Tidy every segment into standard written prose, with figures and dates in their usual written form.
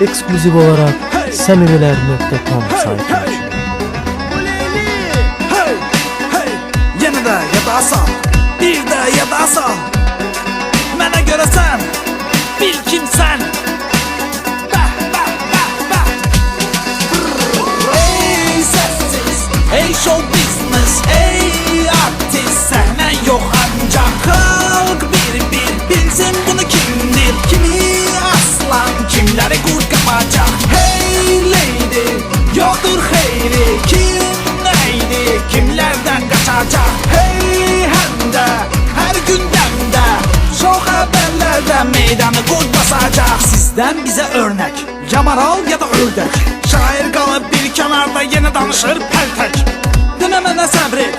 ekskluziv olarak samimiler.com saytı. Yine de ya da sal, bir de ya da sal. Mənə görə sən, bil kimsən. Ey sessiz, ey show business, ey artist. Səhnən yox ancaq xalq bir bilsin bunu kimdir, kimi aslan, kimləri qurd qapacaq. Hey lady, yoxdur xeyri, kim neydi, kimlərdən qaçacaq. Hey həmdə, hər gündəmdə, şov xəbərlərdə meydanı qurd basacaq. Sizdən bizə örnək, yamaral ya da ördək. Şair qalıb bir kənarda yenə danışır pəltək. Demə mənə səbr et,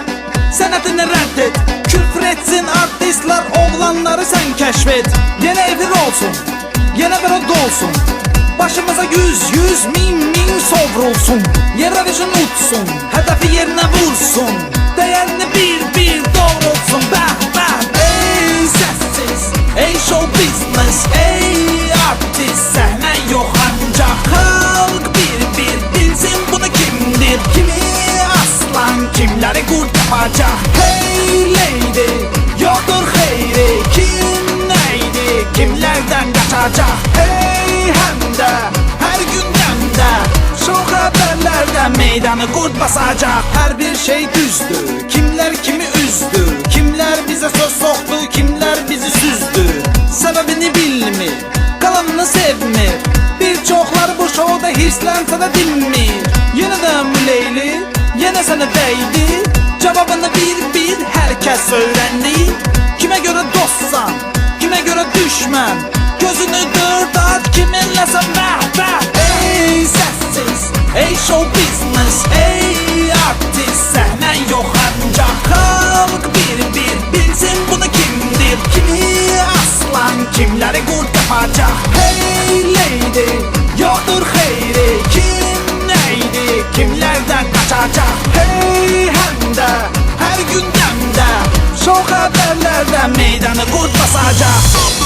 sənətini rədd et. Küfr etsin artistlər, oğlanları sən kəşf et. Yenə efir olsun, yenə bir o dolsun. Başımıza yüz min sovrulsun. Eurovision uçsun, hədəfi yerinə vursun. Dəyərini bir doğrulsun. Bəh, ey səssiz, ey show business, ey artist. Səhnən yox ancaq xalq bir bilsin bunu kimdir, kimi aslan, kimləri qurd qapacaq. Hey lady, yoxdur xeyri, kim neydi, kimlərdən qaçacaq. Hey həmdə, hər gündəmdə, şov xəbərlərdə meydanı qurd basacaq. Hər bir şey düzdür, kimlər kimi üzdür, kimlər bizə söz soxdu, kimlər bizi süzdü. Səbəbini bilmir, qalanını sevmir, bir çoxları bu şovda hirslənsə də dinmir. Yenə də müleyli, yenə sənə dəydi, cavabını bir hər kəs öyrəndi. Kimə görə dostsan, kimə görə düşmən, gözünü dörd at, kiminləsən bəh. Ey səssiz, ey show business, ey artist. Səhnən yox ancaq xalq bir bilsin bunu kimdir, kimi aslan, kimləri qurd qapacaq. Hey lady, yoxdur xeyri, kim neydi, kimlərdən qaçacaq. Hey həmdə, hər gündəmdə, şov xəbərlərdə meydanı qurd basacaq.